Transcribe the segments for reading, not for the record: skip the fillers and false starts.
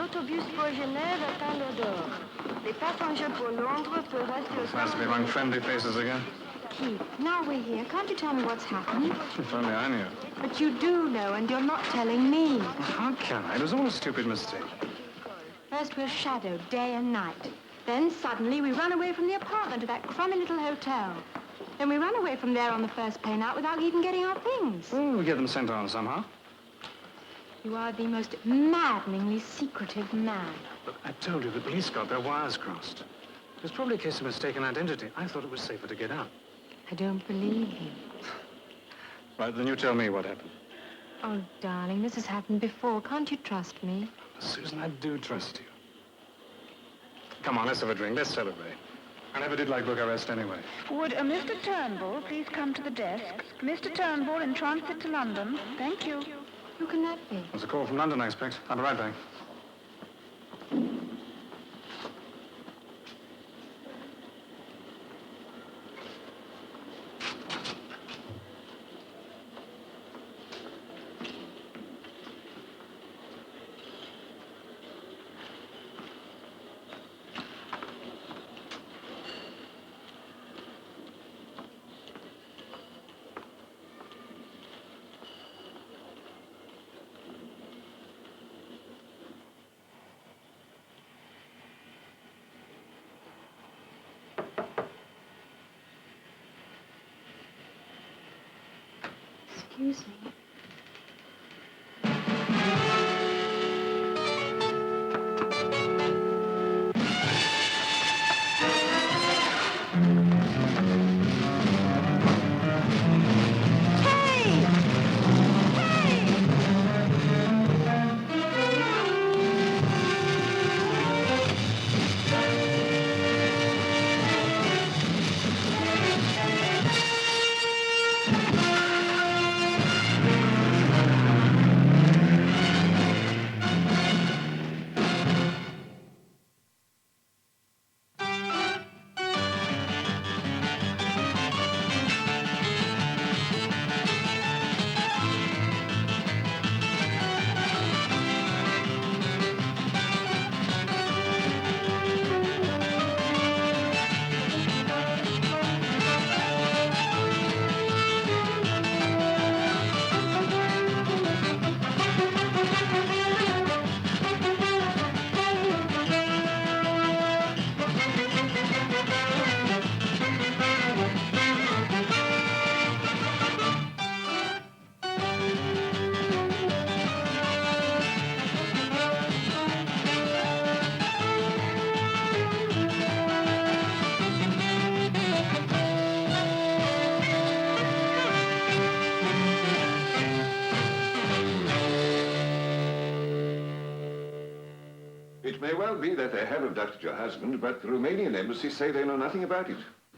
l'autobus pour Genève attend l'Odor. Les passengers pour Londres peuvent rester au It's nice to be among friendly faces again. Keith, now we're here. Can't you tell me what's happened? If only I knew. But you do know, and you're not telling me. Well, how can I? It was all a stupid mistake. First we're shadowed day and night. Then suddenly we run away from the apartment to that crummy little hotel. Then we run away from there on the first plane out without even getting our things. Well, we get them sent on somehow. You are the most maddeningly secretive man. Look, I told you the police got their wires crossed. It was probably a case of mistaken identity. I thought it was safer to get out. I don't believe you. Right, then you tell me what happened. Oh, darling, this has happened before. Can't you trust me? Susan, I do trust you. Come on, let's have a drink. Let's celebrate. I never did like book arrest anyway. Would a Mr. Turnbull please come to the desk? Mr. Turnbull in transit to London. Thank you. Who can that be? There's a call from London, I expect. I'll be right back. Excuse me. It may well be that they have abducted your husband, but the Romanian embassy say they know nothing about it.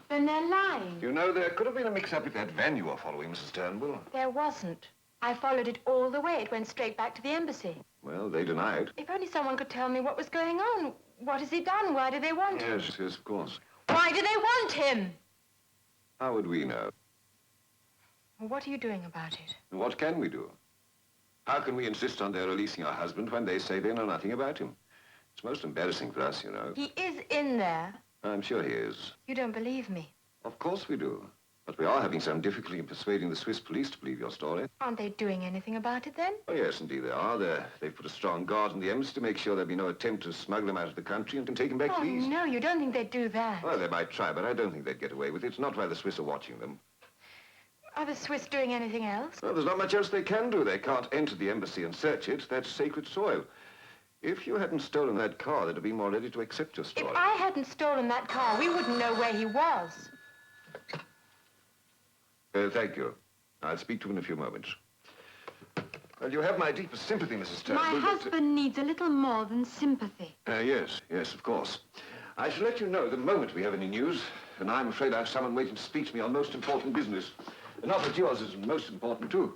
Then they're lying. You know, there could have been a mix-up with that van you were following, Mrs. Turnbull. There wasn't. I followed it all the way. It went straight back to the embassy. Well, they deny it. If only someone could tell me what was going on. What has he done? Why do they want him? Yes, yes, of course. Why do they want him? How would we know? What are you doing about it? What can we do? How can we insist on their releasing our husband when they say they know nothing about him? It's most embarrassing for us, you know. He is in there. I'm sure he is. You don't believe me. Of course we do. But we are having some difficulty in persuading the Swiss police to believe your story. Aren't they doing anything about it then? Oh, yes, indeed they are. They've put a strong guard in the embassy to make sure there'll be no attempt to smuggle him out of the country and take him back to the east. No, you don't think they'd do that? Well, they might try, but I don't think they'd get away with it. Not while the Swiss are watching them. Are the Swiss doing anything else? Well, there's not much else they can do. They can't enter the embassy and search it. That's sacred soil. If you hadn't stolen that car, they'd have been more ready to accept your story. If I hadn't stolen that car, we wouldn't know where he was. Thank you. I'll speak to him in a few moments. Well, you have my deepest sympathy, Mrs. Turnbull. My husband needs a little more than sympathy. Yes, of course. I shall let you know the moment we have any news, and I'm afraid I have someone waiting to speak to me on most important business. Not that yours is most important, too.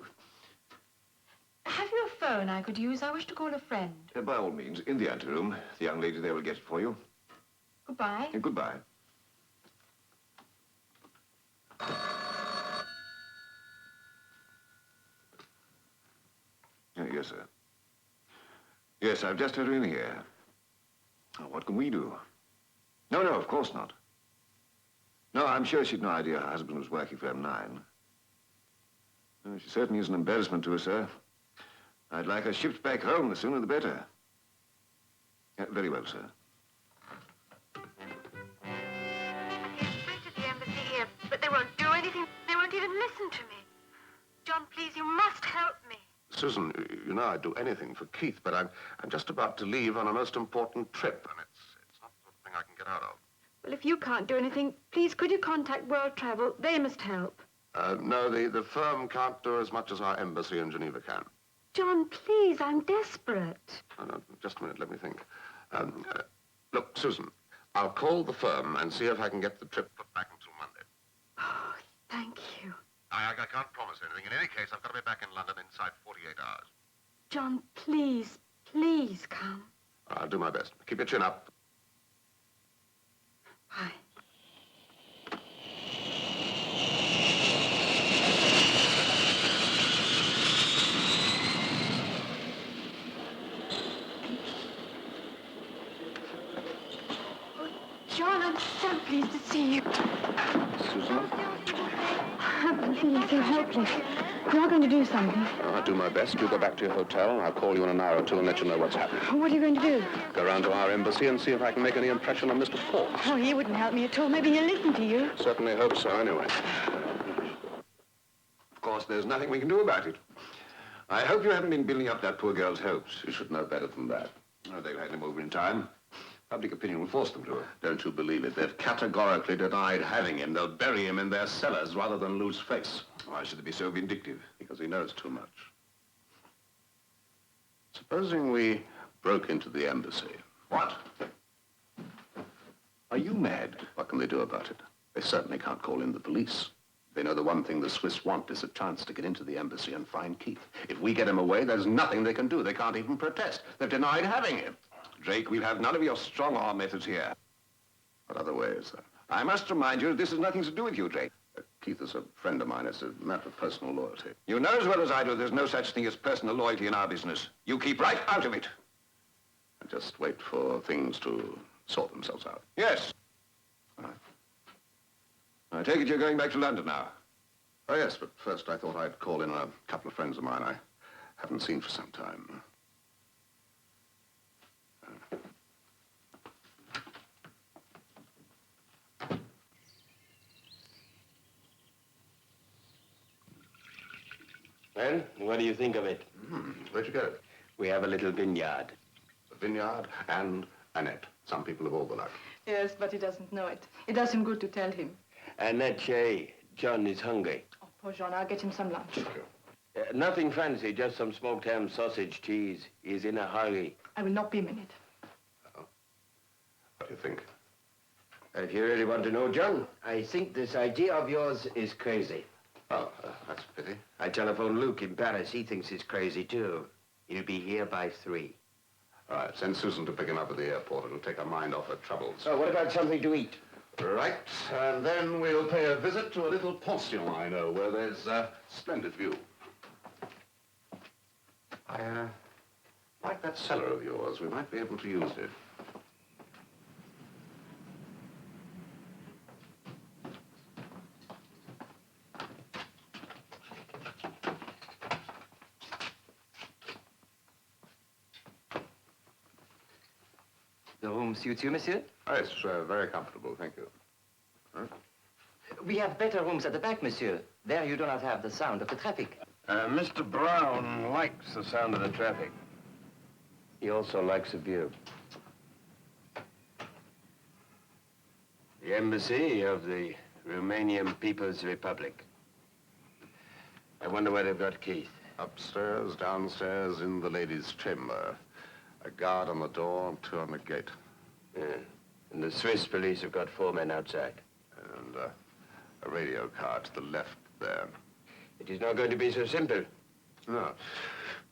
Have you a phone I could use? I wish to call a friend. By all means, in the anteroom. The young lady there will get it for you. Goodbye. Goodbye. Yes, sir. Yes, I've just had her in here. Oh, what can we do? No, of course not. No, I'm sure she'd no idea her husband was working for M9. No, she certainly is an embarrassment to us, sir. I'd like her shipped back home, the sooner the better. Very well, sir. Straight to the embassy here, but they won't do anything. They won't even listen to me. John, please, you must help me. Susan, you know I'd do anything for Keith, but I'm just about to leave on a most important trip, and it's not the sort of thing I can get out of. Well, if you can't do anything, please, could you contact World Travel? They must help. No, the firm can't do as much as our embassy in Geneva can. John, please, I'm desperate. Oh, no, just a minute, let me think. Look, Susan, I'll call the firm and see if I can get the trip put back until Monday. Oh, thank you. I can't promise anything. In any case, I've got to be back in London inside 48 hours. John, please, please come. I'll do my best. Keep your chin up. Bye. John, I'm so pleased to see you. Susan? I'm feeling so helpless. We are going to do something. I'll do my best. You go back to your hotel. I'll call you in an hour or two and let you know what's happening. What are you going to do? Go round to our embassy and see if I can make any impression on Mr. Forbes. Oh, he wouldn't help me at all. Maybe he'll listen to you. Certainly hope so, anyway. Of course, there's nothing we can do about it. I hope you haven't been building up that poor girl's hopes. You should know better than that. Oh, they'll hand him over in time. Public opinion will force them to. Don't you believe it? They've categorically denied having him. They'll bury him in their cellars rather than lose face. Why should they be so vindictive? Because he knows too much. Supposing we broke into the embassy. What? Are you mad? What can they do about it? They certainly can't call in the police. They know the one thing the Swiss want is a chance to get into the embassy and find Keith. If we get him away, there's nothing they can do. They can't even protest. They've denied having him. Drake, we'll have none of your strong arm methods here. What other way is there? I must remind you, this has nothing to do with you, Drake. Keith is a friend of mine. It's a matter of personal loyalty. You know as well as I do there's no such thing as personal loyalty in our business. You keep right out of it. And just wait for things to sort themselves out. Yes. All right. I take it you're going back to London now. Oh, yes, but first I thought I'd call in a couple of friends of mine I haven't seen for some time. Well, what do you think of it? Where'd you go? We have a little vineyard. A vineyard and Annette. Some people have all the luck. Yes, but he doesn't know it. It does him good to tell him. Annette, John is hungry. Oh, poor Jean, I'll get him some lunch. Nothing fancy, just some smoked ham, sausage, cheese. He's in a hurry. I will not be a minute. What do you think? If you really want to know, John, I think this idea of yours is crazy. Oh, that's a pity. I telephoned Luke in Paris. He thinks it's crazy, too. He'll be here by 3. All right, send Susan to pick him up at the airport. It'll take her mind off her troubles. Oh, what about something to eat? Right, and then we'll pay a visit to a little pension I know where there's a splendid view. I like that cellar of yours. We might be able to use it. The room suits you, monsieur? Oh, it's very comfortable, thank you. Huh? We have better rooms at the back, monsieur. There you do not have the sound of the traffic. Mr. Brown likes the sound of the traffic. He also likes the view. The embassy of the Romanian People's Republic. I wonder where they've got Keith. Upstairs, downstairs, in the ladies' chamber. A guard on the door and 2 on the gate. Yeah. And the Swiss police have got 4 men outside. And a radio car to the left there. It is not going to be so simple. No,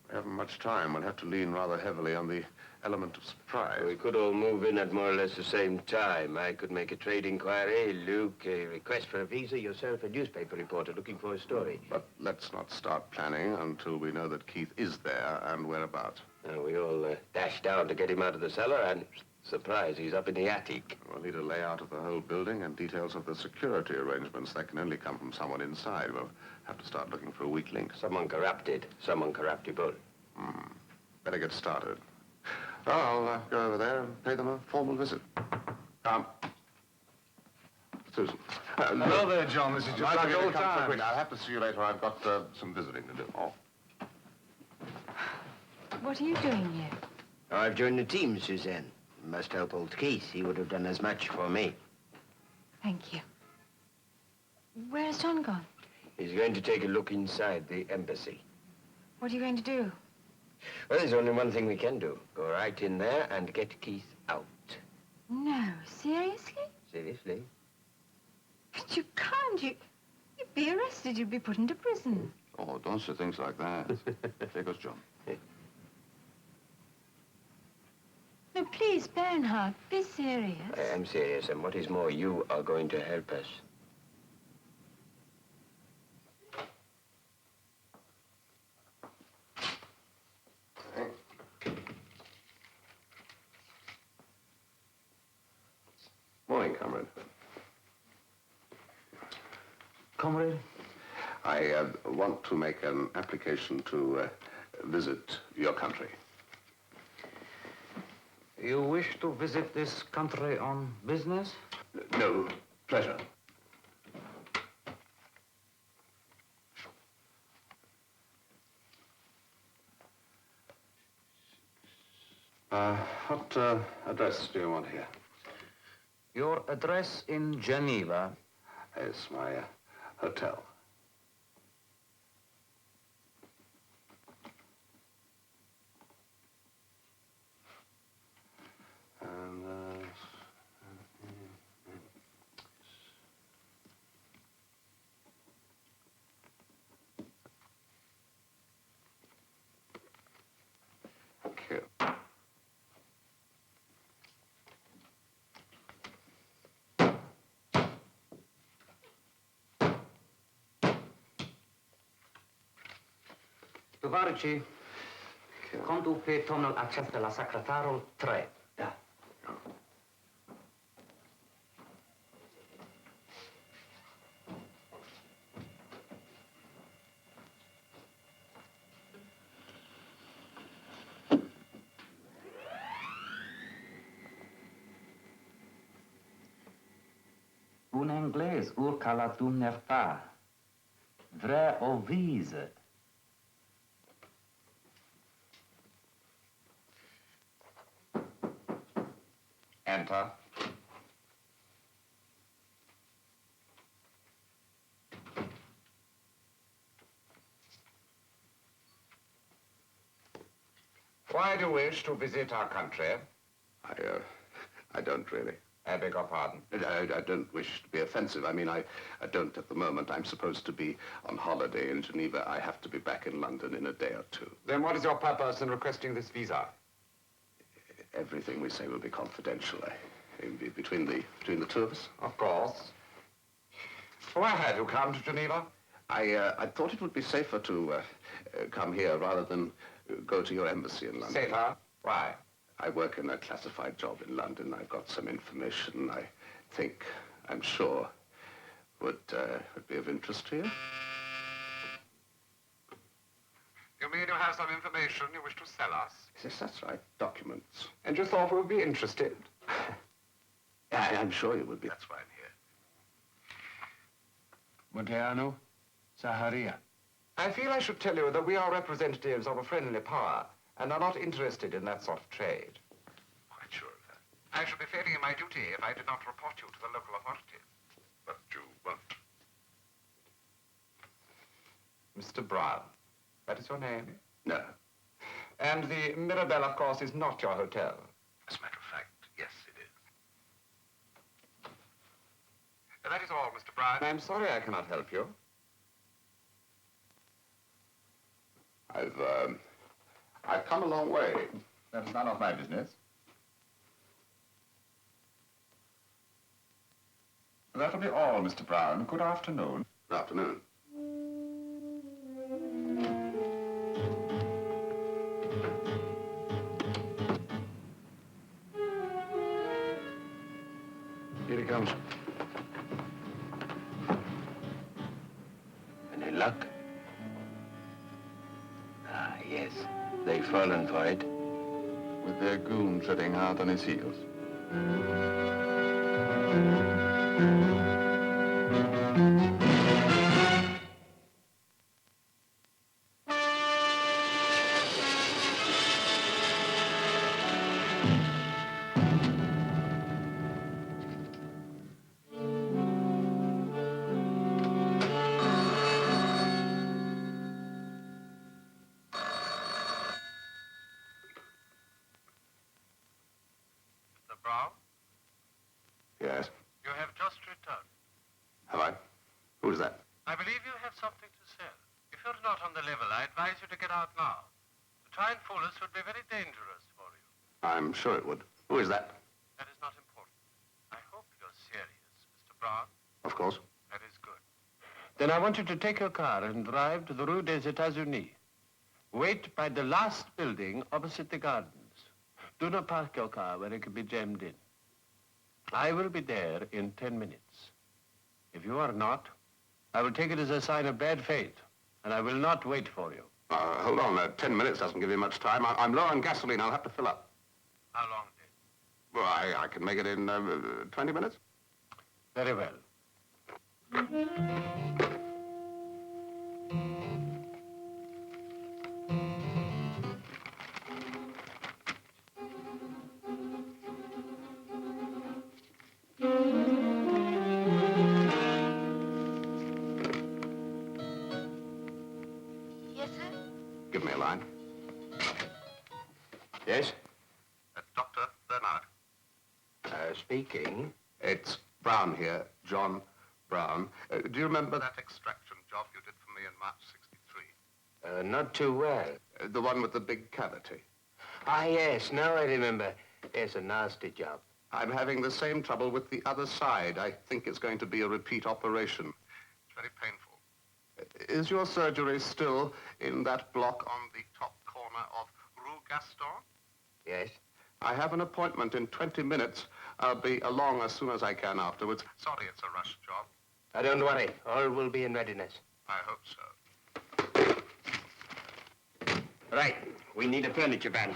we haven't much time. We'll have to lean rather heavily on the element of surprise. We could all move in at more or less the same time. I could make a trade inquiry, Luke, a request for a visa, yourself a newspaper reporter looking for a story. But let's not start planning until we know that Keith is there and whereabouts. We all dashed down to get him out of the cellar, and surprise, he's up in the attic. We'll need a layout of the whole building and details of the security arrangements. That can only come from someone inside. We'll have to start looking for a weak link. Someone corrupted, someone corruptible. Better get started. Well, I'll go over there and pay them a formal visit. Susan. Hello there, John. This is just like old times. I'll have to see you later. I've got some visiting to do. Oh. What are you doing here? I've joined the team, Suzanne. Must help old Keith. He would have done as much for me. Thank you. Where's John gone? He's going to take a look inside the embassy. What are you going to do? Well, there's only one thing we can do. Go right in there and get Keith out. No, seriously? Seriously? But you can't. You'd be arrested. You'd be put into prison. Oh, don't say things like that. There goes John. No, please, Bernhard, be serious. I am serious, and what is more, you are going to help us. Morning, comrade. Comrade? I want to make an application to visit your country. You wish to visit this country on business? No, pleasure. What address do you want here? Your address in Geneva? It's my hotel. And, thank you. Tovarăși, contul pe tonul acesta la secretarul 3. Da. Un englez urca la dumneata. Vrea o viză. Enter. Why do you wish to visit our country? I don't really. I beg your pardon. I don't wish to be offensive. I mean, I don't at the moment. I'm supposed to be on holiday in Geneva. I have to be back in London in a day or two. Then what is your purpose in requesting this visa? Everything we say will be confidential. Between the two of us. Of course. Why have you come to Geneva? I thought it would be safer to come here rather than go to your embassy in London. Safer? Why? I work in a classified job in London. I've got some information I'm sure, would be of interest to you. You mean you have some information you wish to sell us? Yes, that's right. Documents. And you thought we would be interested? I'm sure you would be. That's why I'm here. Monteano, Saharia. I feel I should tell you that we are representatives of a friendly power and are not interested in that sort of trade. Quite sure of that. I should be failing in my duty if I did not report you to the local authorities. But you won't. Mr. Brown, that is your name? No. And the Mirabelle, of course, is not your hotel. As a matter of fact, yes, it is. That is all, Mr. Brown. I'm sorry I cannot help you. I've come a long way. That's none of my business. That'll be all, Mr. Brown. Good afternoon. Good afternoon. comes. Any luck? Ah, yes. They've fallen for it. With their goon treading hard on his heels. Brown, Yes? you have just returned. Have I? Who's that? I believe you have something to sell. If you're not on the level, I advise you to get out now. To try and fool us would be very dangerous for you. I'm sure it would. Who is that? That is not important. I hope you're serious, Mr. Brown. Of course. That is good. Then I want you to take your car and drive to the Rue des Etats-Unis. Wait by the last building opposite the gardens. Do not park your car where it could be jammed in. I will be there in 10 minutes. If you are not, I will take it as a sign of bad faith, and I will not wait for you. Hold on. 10 minutes doesn't give you much time. I'm low on gasoline. I'll have to fill up. How long, Dick? Well, I can make it in 20 minutes. Very well. Yes, sir? Give me a line. Yes? Dr. Bernard. Speaking. It's Brown here, John Brown. Do you remember that extraction job you did for me in March '63? Not too well. The one with the big cavity. Ah, yes, now I remember. It's a nasty job. I'm having the same trouble with the other side. I think it's going to be a repeat operation. It's very painful. Is your surgery still in that block on the top corner of Rue Gaston? Yes? I have an appointment in 20 minutes. I'll be along as soon as I can afterwards. Sorry, it's a rush job. Don't worry. All will be in readiness. I hope so. Right. We need a furniture van.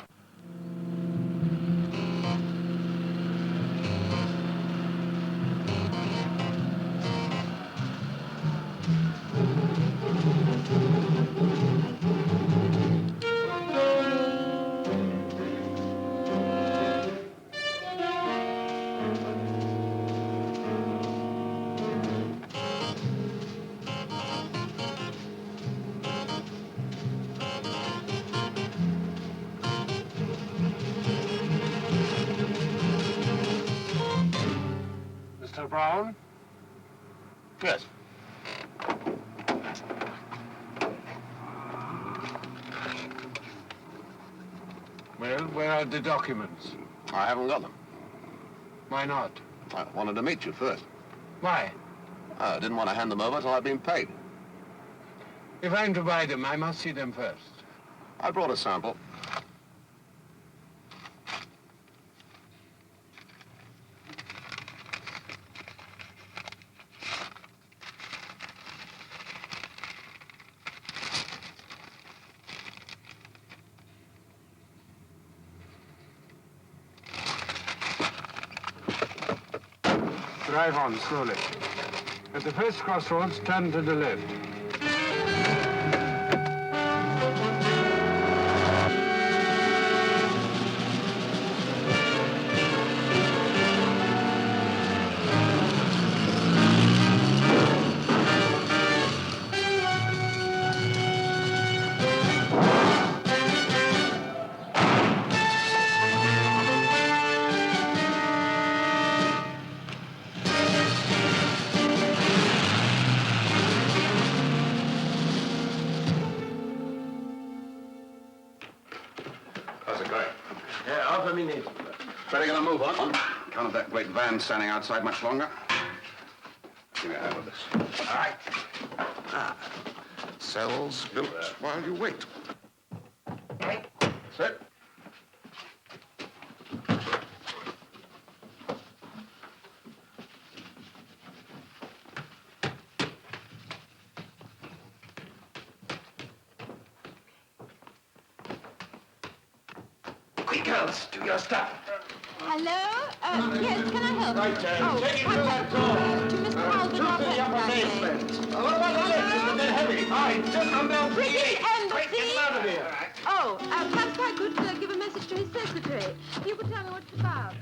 Mr. Brown? Yes. Well, where are the documents? I haven't got them. Why not? I wanted to meet you first. Why? I didn't want to hand them over till I'd been paid. If I'm to buy them, I must see them first. I brought a sample. Drive on slowly. At the first crossroads, turn to the left. How's it going? Yeah, half a minute. Better get a move on. Can't have that great van standing outside much longer. Give me a hand with this. All right. Cells built while you wait. Right. Sit. girls, do your stuff. Hello? Yes, can I help? Right, take it through that door. To Mr. Halvin, To the upper basement. Oh, what about the lift? They're heavy. All right, just come down to the gate. Quick, get them out of here. Oh, perhaps I could give a message to his secretary. You could tell me what it's about.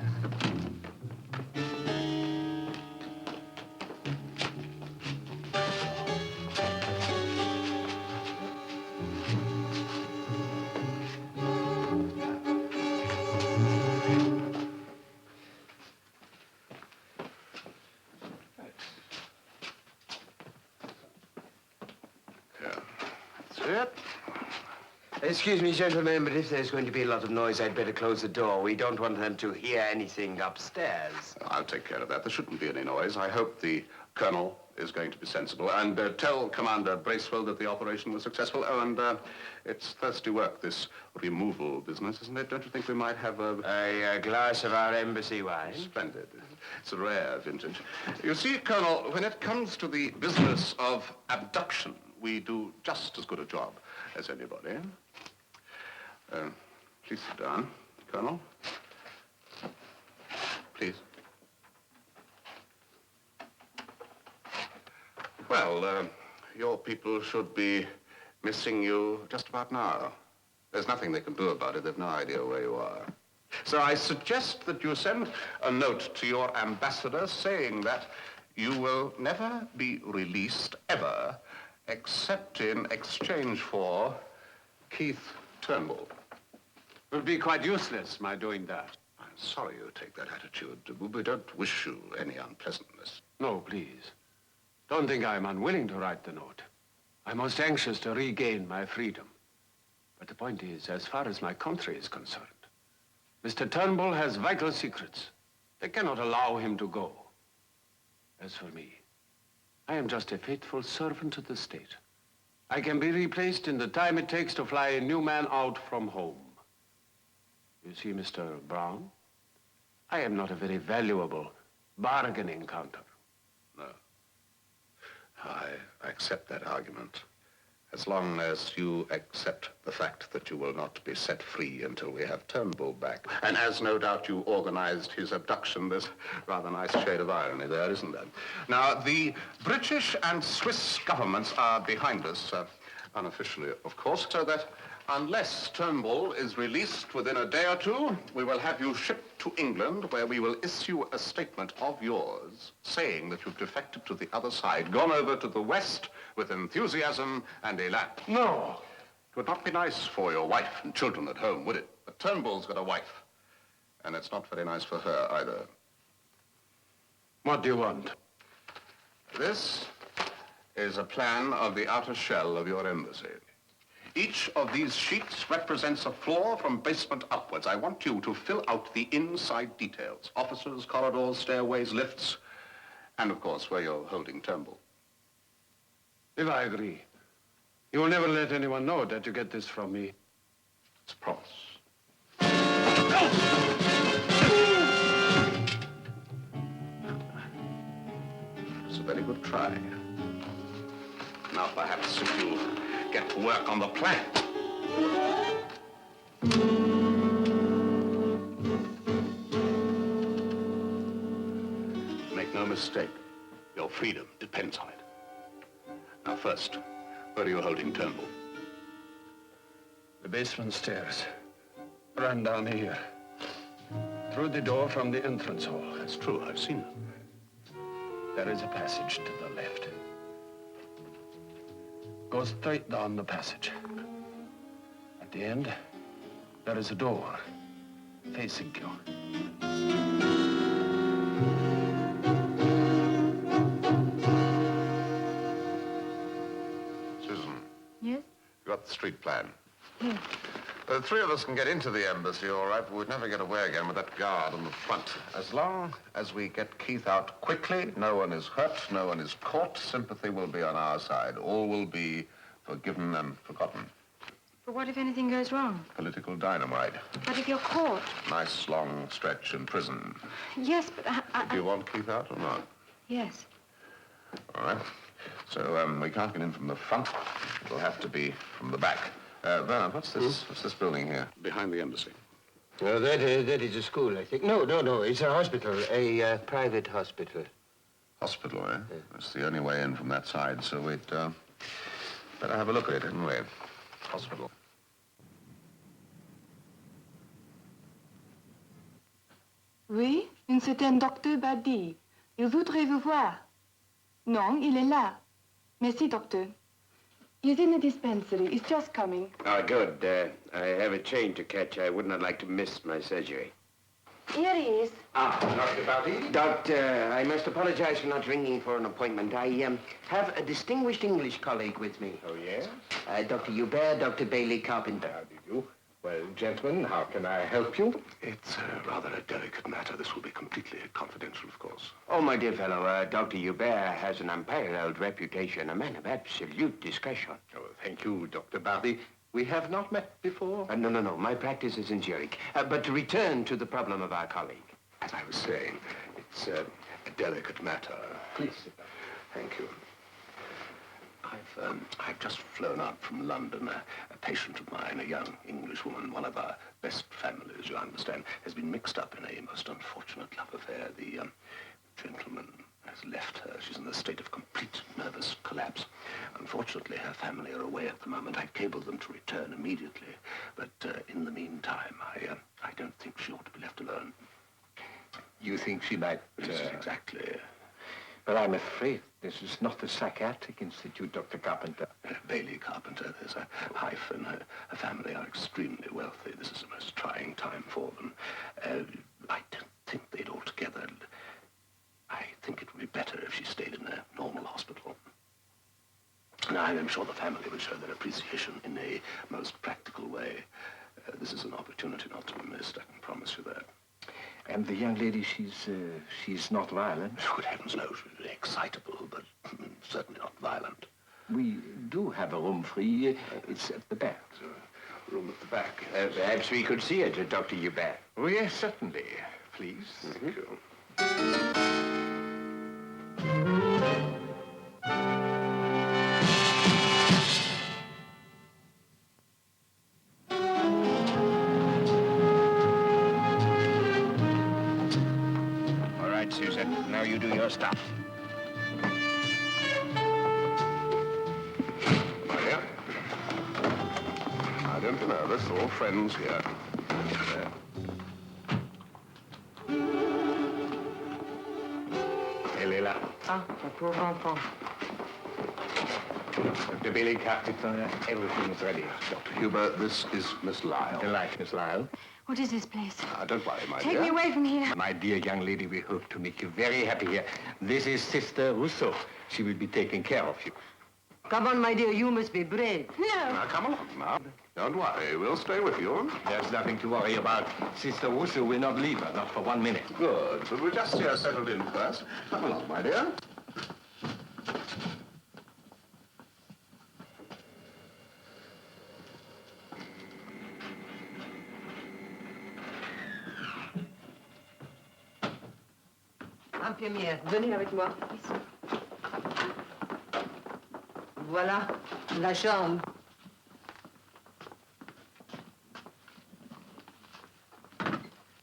Excuse me, gentlemen, but if there's going to be a lot of noise, I'd better close the door. We don't want them to hear anything upstairs. I'll take care of that. There shouldn't be any noise. I hope the colonel is going to be sensible. And tell Commander Bracewell that the operation was successful. Oh, and it's thirsty work, this removal business, isn't it? Don't you think we might have a glass of our embassy wine? Splendid. It's a rare vintage. You see, Colonel, when it comes to the business of abduction, we do just as good a job as anybody. Please sit down, Colonel. Please. Well, your people should be missing you just about now. There's nothing they can do about it. They've no idea where you are. So I suggest that you send a note to your ambassador saying that you will never be released, ever, except in exchange for Keith Turnbull. It would be quite useless, my doing that. I'm sorry you take that attitude. We don't wish you any unpleasantness. No, please. Don't think I'm unwilling to write the note. I'm most anxious to regain my freedom. But the point is, as far as my country is concerned, Mr. Turnbull has vital secrets. They cannot allow him to go. As for me, I am just a faithful servant to the state. I can be replaced in the time it takes to fly a new man out from home. You see, Mr. Brown, I am not a very valuable bargaining counter. No. I accept that argument, as long as you accept the fact that you will not be set free until we have Turnbull back. And as no doubt you organized his abduction, there's a rather nice shade of irony there, isn't there? Now, the British and Swiss governments are behind us, unofficially, of course, so that unless Turnbull is released within a day or two, we will have you shipped to England, where we will issue a statement of yours saying that you've defected to the other side, gone over to the West with enthusiasm and elan. No. It would not be nice for your wife and children at home, would it? But Turnbull's got a wife, and it's not very nice for her either. What do you want? This is a plan of the outer shell of your embassy. Each of these sheets represents a floor from basement upwards. I want you to fill out the inside details. Officers, corridors, stairways, lifts, and of course, where you're holding Turnbull. If I agree, you will never let anyone know that you get this from me. It's a promise. It's a very good try. Now, perhaps if you get to work on the plan. Make no mistake, your freedom depends on it. Now, first, where are you holding Turnbull? The basement stairs. Run down here. Through the door from the entrance hall. That's true, I've seen them. There is a passage to the left. Go straight down the passage. At the end, there is a door facing you. Susan. Yes? You got the street plan? Yes. The three of us can get into the embassy, all right, but we'd never get away again with that guard on the front. As long as we get Keith out quickly, no one is hurt, no one is caught, sympathy will be on our side. All will be forgiven and forgotten. But what if anything goes wrong? Political dynamite. But if you're caught? Nice long stretch in prison. Yes, but Do you want Keith out or not? Yes. All right. So we can't get in from the front. It'll have to be from the back. Bernard, what's this building here? Behind the embassy. That is a school, I think. No. It's a hospital, a private hospital. Hospital, eh? That's the only way in from that side, so we'd better have a look at it, hadn't we? Hospital. Oui, un certain docteur Badi. Il voudrait vous voir. Non, il est là. Merci, docteur. He's in the dispensary. He's just coming. Oh, good. I have a train to catch. I would not like to miss my surgery. Here he is. Ah, Dr. Bowdy? Doctor, I must apologize for not ringing for an appointment. I have a distinguished English colleague with me. Oh, yes? Dr. Hubert, Dr. Bailey Carpenter. How do you do? Well, gentlemen, how can I help you? It's rather a delicate matter. This will be completely confidential, of course. Oh, my dear fellow, Dr. Hubert has an unparalleled reputation, a man of absolute discretion. Oh, thank you, Dr. Barty. We have not met before? No. My practice is in Zurich. But to return to the problem of our colleague. As I was saying, it's a delicate matter. Please sit down. Thank you. I've just flown out from London. A patient of mine, a young Englishwoman, one of our best families, you understand, has been mixed up in a most unfortunate love affair. The gentleman has left her. She's in a state of complete nervous collapse. Unfortunately, her family are away at the moment. I've cabled them to return immediately. But in the meantime, I don't think she ought to be left alone. You think she might... Exactly. Well, I'm afraid this is not the Psychiatric Institute, Dr. Carpenter. Bailey Carpenter, there's a hyphen. Her family are extremely wealthy. This is a most trying time for them. I don't think they'd altogether... I think it would be better if she stayed in a normal hospital. Now, I'm sure the family will show their appreciation in a most practical way. This is an opportunity not to be missed, I can promise you that. And the young lady, she's not violent? Good heavens, no. She's very excitable, but certainly not violent. We do have a room free. It's at the back. Room at the back. Perhaps we could see it, Dr. Hubert. Oh, yes, certainly. Please. Thank you. All right, Susan. Now you do your stuff. My dear. Now, don't be nervous. All friends here. Elle est là. Ah, ma pauvre enfant. Dr. Bailey Carpenter, everything is ready. Dr. Huber, this is Miss Lyle. Delight, Miss Lyle. What is this place? Don't worry, my Take dear. me away from here. My dear young lady, we hope to make you very happy here. This is Sister Rousseau. She will be taking care of you. Come on, my dear, you must be brave. No. Now, come along now. Don't worry, we'll stay with you. There's nothing to worry about. Sister Rousseau will not leave her, not for 1 minute. Good, but we'll just see her settled in first. Come along, my dear. Infirmière, venez avec moi. Voilà, la chambre.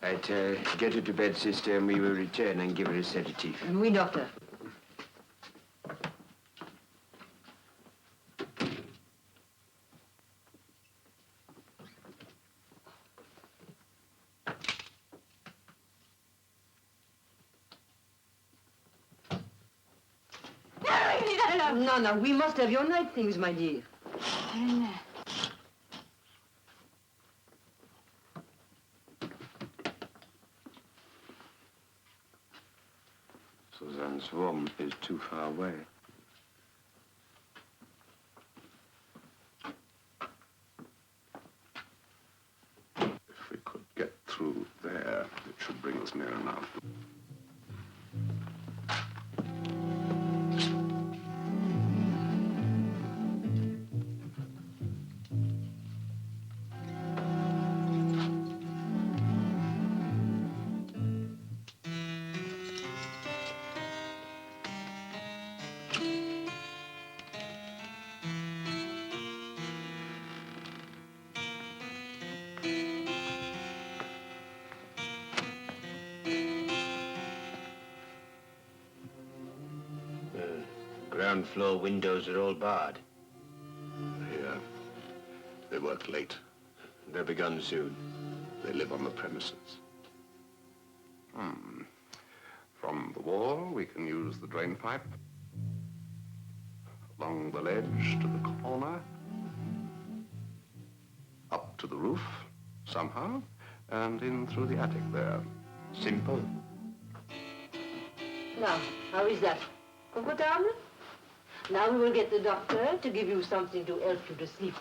Right, get her to bed, sister, and we will return and give her a sedative. Oui, docteur. No, we must have your night things, my dear. Suzanne's room is too far away. If we could get through there, it should bring us near enough. ground floor windows are all barred. Here. They work late. They'll be gone soon. They live on the premises. From the wall, we can use the drain pipe. Along the ledge to the corner. Up to the roof, somehow. And in through the attic there. Simple. Now, how is that? Comfortable? Now we will get the doctor to give you something to help you to sleep.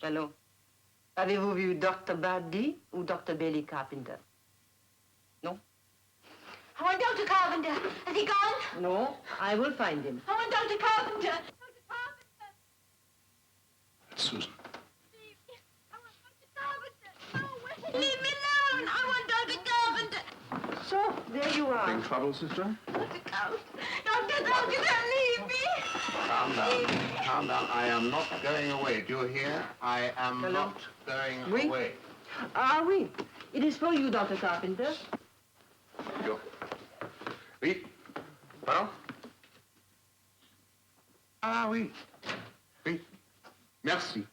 Allô? Avez-vous vu Dr. Baddy ou Dr. Bailey Carpenter? Non? I want Dr. Carpenter. Has he gone? No, I will find him. I want Dr. Carpenter. It's Susan. Leave me alone. I want Dr. Carpenter. So, there you are. Having trouble, sister? Dr. Carpenter. Dr. Carpenter, don't leave me. Calm down. Calm down. I am not going away. Do you hear? I am not going away. Ah, oui. It is for you, Dr. Carpenter. Go. Oui. Pardon? Ah, oui. Oui. Merci.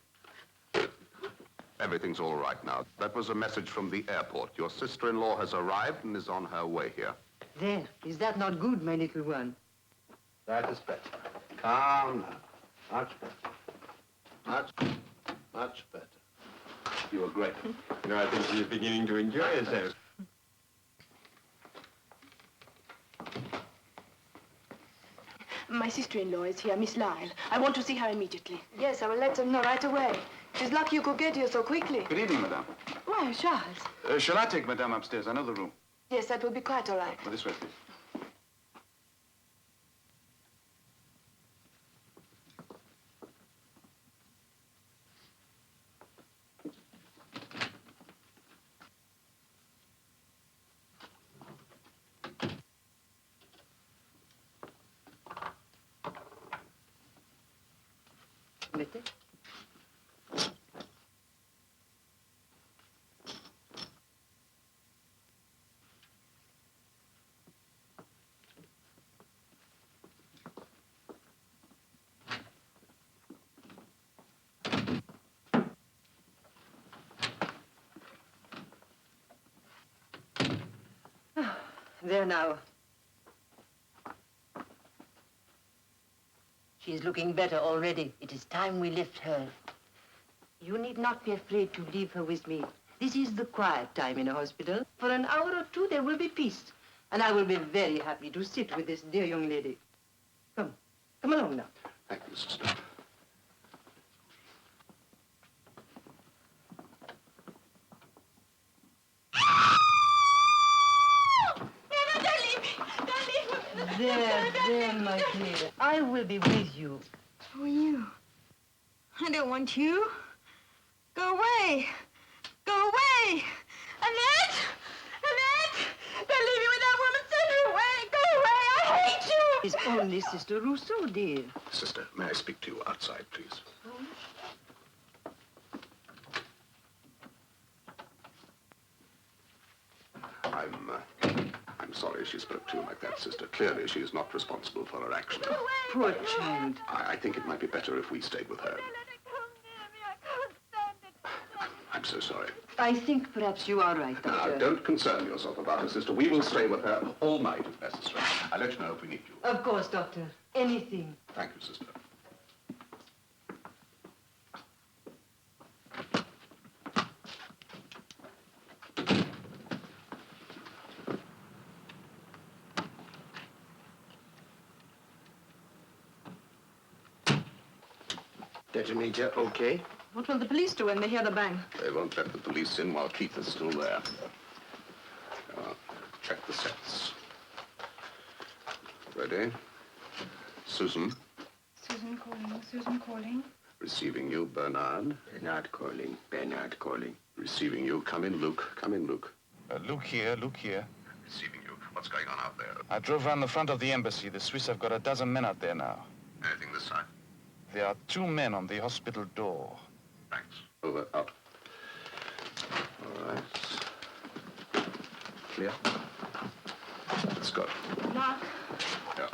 Everything's all right now. That was a message from the airport. Your sister-in-law has arrived and is on her way here. There. Is that not good, my little one? That is better. Calm down. Much better. Much better. You were great. You know, I think she's beginning to enjoy herself. My sister-in-law is here, Miss Lyle. I want to see her immediately. Yes, I will let them know right away. It's lucky you could get here so quickly. Good evening, madame. Why, Charles? Shall I take madame upstairs? I know the room. Yes, that will be quite all right. Well, this way, please. Bitte? There now. She is looking better already. It is time we left her. You need not be afraid to leave her with me. This is the quiet time in a hospital. For an hour or two, there will be peace. And I will be very happy to sit with this dear young lady. Come. Come along now. Thank you, sister. There, my dear. I will be with you. Who are you? I don't want you. Go away. Go away. Annette! Annette! Don't leave me with that woman. Send her away. Go away. I hate you. It's only Sister Rousseau, dear. Sister, may I speak to you outside, please? I'm sorry she spoke to you like that, sister. Clearly, she is not responsible for her actions. Poor child. I think it might be better if we stayed with her. I'm so sorry. I think perhaps you are right, Doctor. Now, don't concern yourself about her, sister. We will stay with her all night if necessary. I'll let you know if we need you. Of course, Doctor. Anything. Thank you, sister. Detonator, okay? What will the police do when they hear the bang? They won't let the police in while Keith is still there. Check the sets. Ready? Susan. Susan calling. Susan calling. Receiving you, Bernard. Bernard calling. Bernard calling. Receiving you. Come in, Luke. Come in, Luke. Luke here, Luke here. Receiving you. What's going on out there? I drove round the front of the embassy. The Swiss have got a dozen men out there now. Anything this side? There are 2 men on the hospital door. Thanks. Over, out. All right. Clear? Let's go. Mark. Yeah.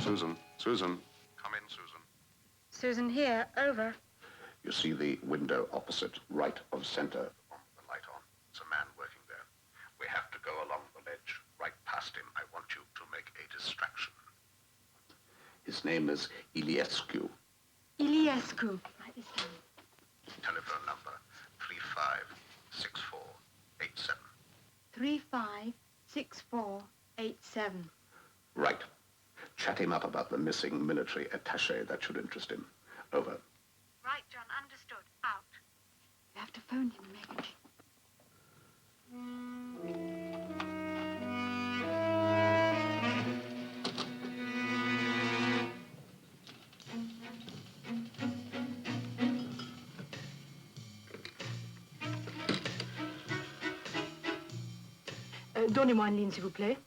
Susan, Susan. Come in, Susan. Susan here. Over. You see the window opposite, right of center. The light on. There's a man working there. We have to go along the ledge, right past him. I want you to make a distraction. His name is Iliescu. Iliescu. Telephone number 356487. 356487. Right. Chat him up about the missing military attaché. That should interest him. Over. Right, John. Understood. Out. You have to phone him, Meg. Donnez-moi une ligne, s'il vous plaît.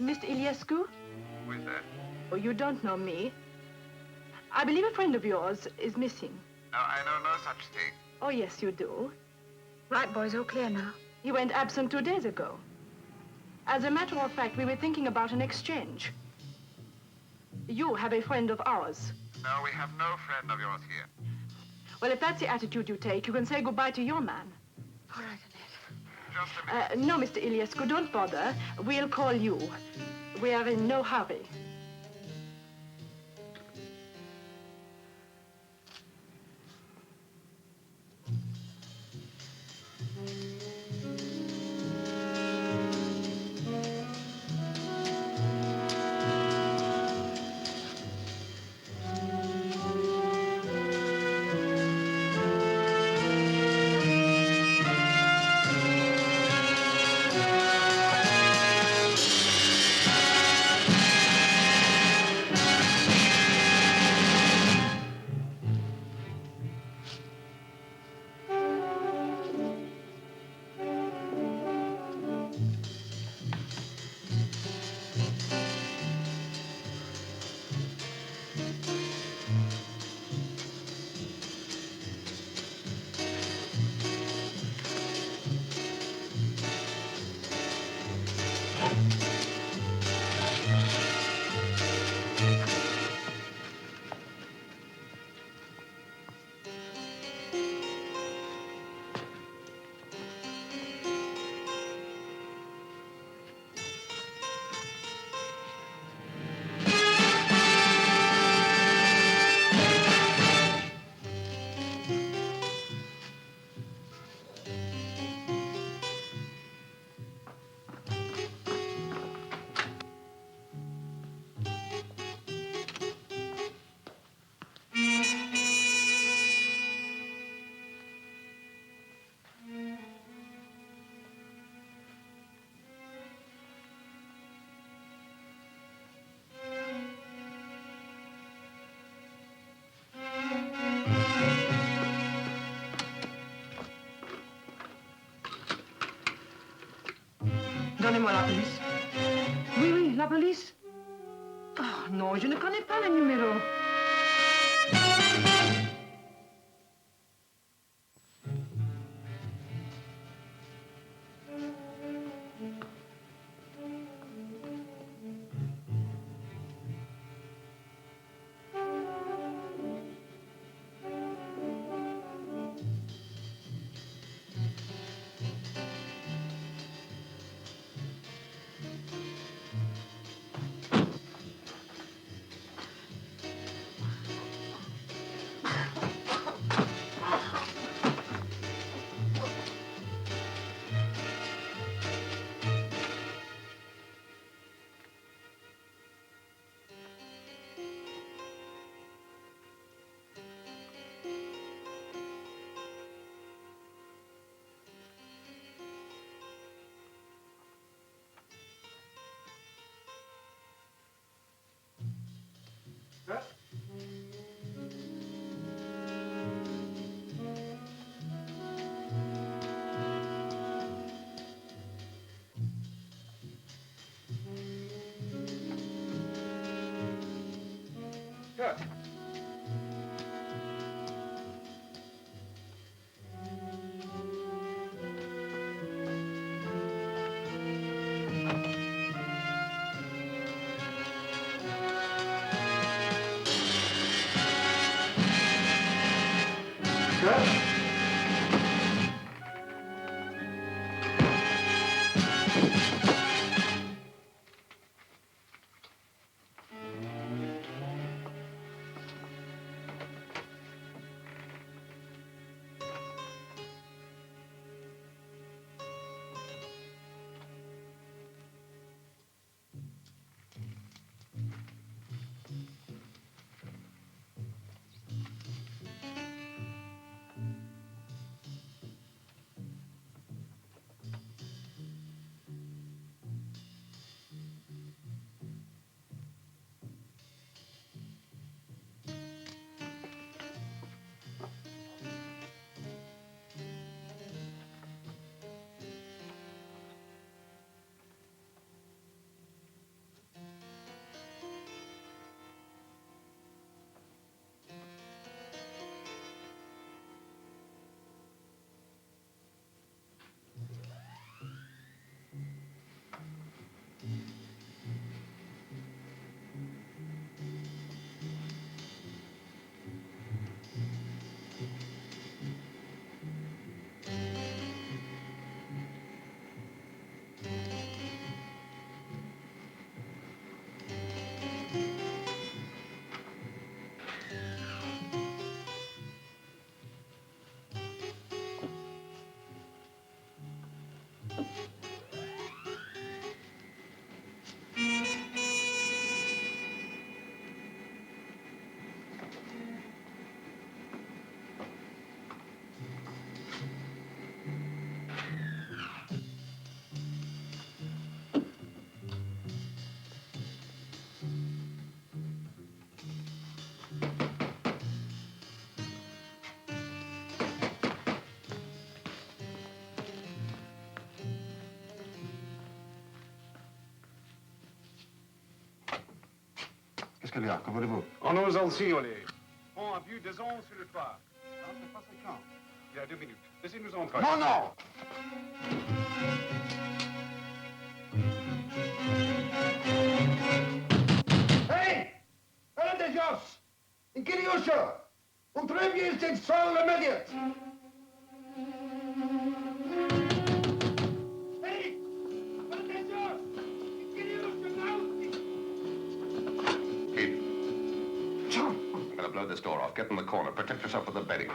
Mr. Iliescu? Who is that? Oh, you don't know me. I believe a friend of yours is missing. No, I know no such thing. Oh, yes, you do. Right, boys. All clear now. He went absent 2 days ago. As a matter of fact, we were thinking about an exchange. You have a friend of ours. No, we have no friend of yours here. Well, if that's the attitude you take, you can say goodbye to your man. All right, Just a minute. No, Mr. Iliescu, don't bother. We'll call you. We are in no hurry. Donnez-moi la police. Oui, oui, la police. Oh, non, je ne connais pas le numéro. Cut. Qu'est-ce qu'il y a? Comment allez-vous? On ose aussi, on est. Bon, à vue des ondes sur le toit. Non, c'est pas fréquent. Il y a 2 minutes. Laissez-nous entrer. Non, non! Hé! Ellen de Jos! In Kiriusha! Und drüben ist jetzt voll immediate! Hey! Ellen de Jos! In Kiriusha now! Keith. I'm gonna blow this door off. Get in the corner. Protect yourself with the bedding.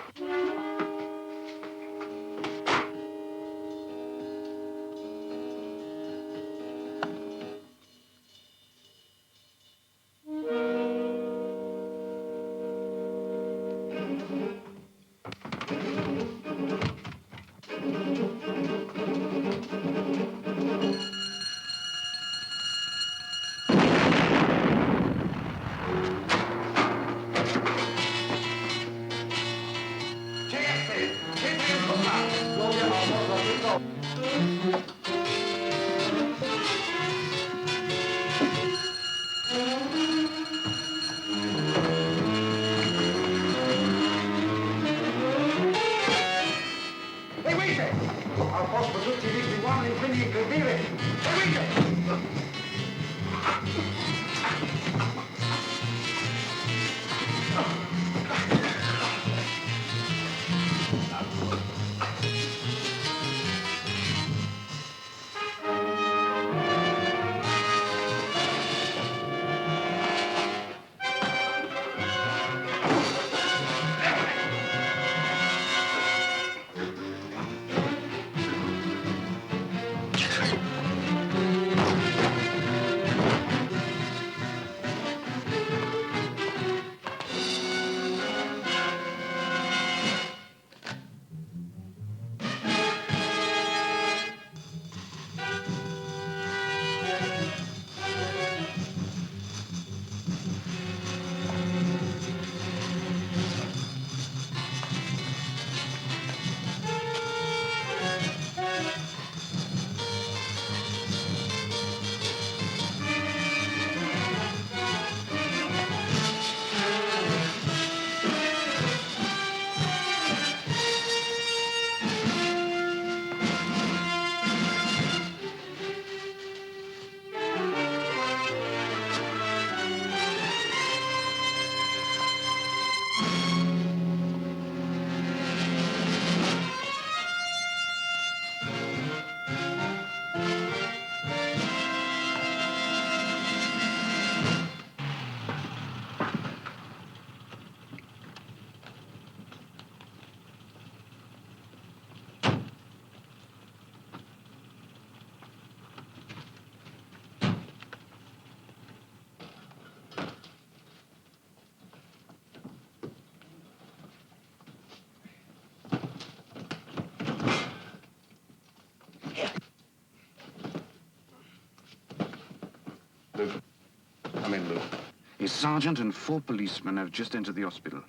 A sergeant and 4 policemen have just entered the hospital.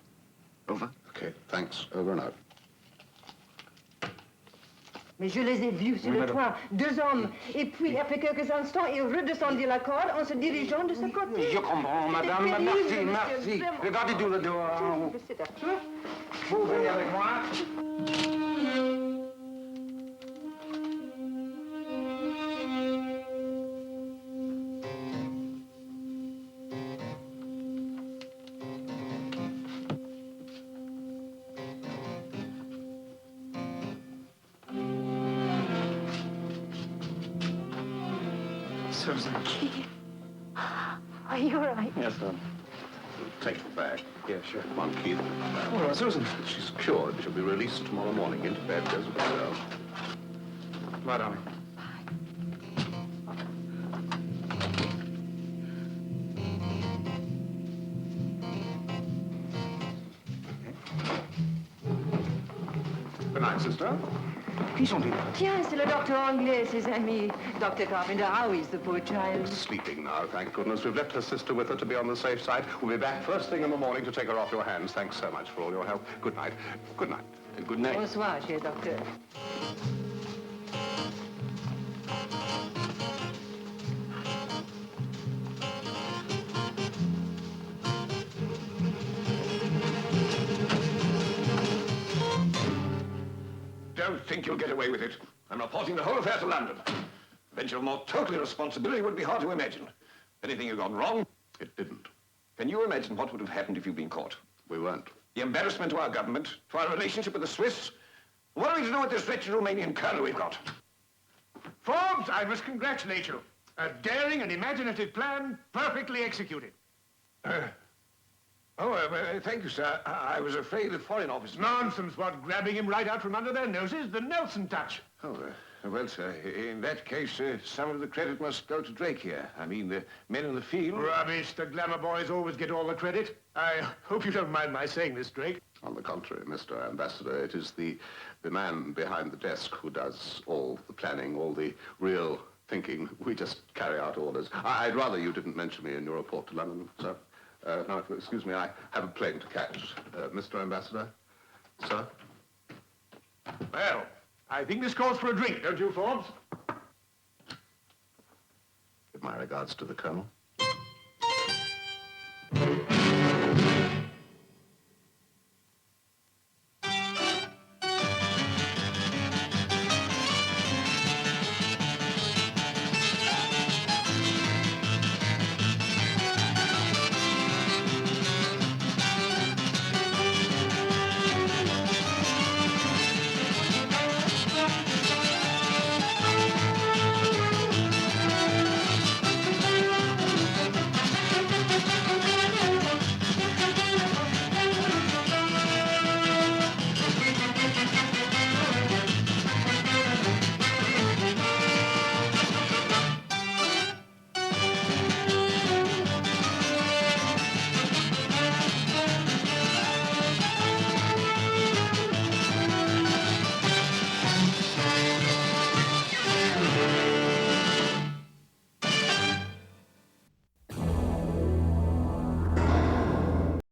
Over. Okay, thanks. Over and out. Mais je les ai vus sur le toit, 2 hommes. Et puis, après quelques instants, ils redescendirent la corde en se dirigeant de ce côté. Je comprends, madame. C'était Merci, terrible, merci. monsieur, vraiment. Regardez tout le dehors. Vous venez avec moi. Susan. Are you all right? Yes, sir. Take the bag. Yeah, sure. Come on, Keith. All right, Susan. She's cured. She'll be released tomorrow morning. Into bed. Goes with herself. Bye, darling. Good night, sister. Qui sont-ils? Tiens, c'est le docteur anglais, ses amis. Dr. Carpenter, how is the poor child? Sleeping now, thank goodness. We've left her sister with her to be on the safe side. We'll be back first thing in the morning to take her off your hands. Thanks so much for all your help. Good night. Good night. And good night. Bonsoir, cher docteur. Don't think you'll get away with it. I'm reporting the whole affair to London. Venture of more total irresponsibility would be hard to imagine. Anything you've gone wrong? It didn't. Can you imagine what would have happened if you'd been caught? We weren't. The embarrassment to our government, to our relationship with the Swiss. What are we to do with this wretched Romanian colonel we've got? Forbes, I must congratulate you. A daring and imaginative plan, perfectly executed. Thank you, sir. I was afraid the foreign office... Nonsense, what, grabbing him right out from under their noses? The Nelson touch. Well, sir, in that case, some of the credit must go to Drake here. I mean, the men in the field... Rubbish. The glamour boys always get all the credit. I hope you don't mind my saying this, Drake. On the contrary, Mr. Ambassador, it is the man behind the desk who does all the planning, all the real thinking. We just carry out orders. I'd rather you didn't mention me in your report to London, sir. Now, if you'll excuse me, I have a plane to catch. Mr. Ambassador? Sir? Well, I think this calls for a drink, don't you, Forbes? Give my regards to the Colonel.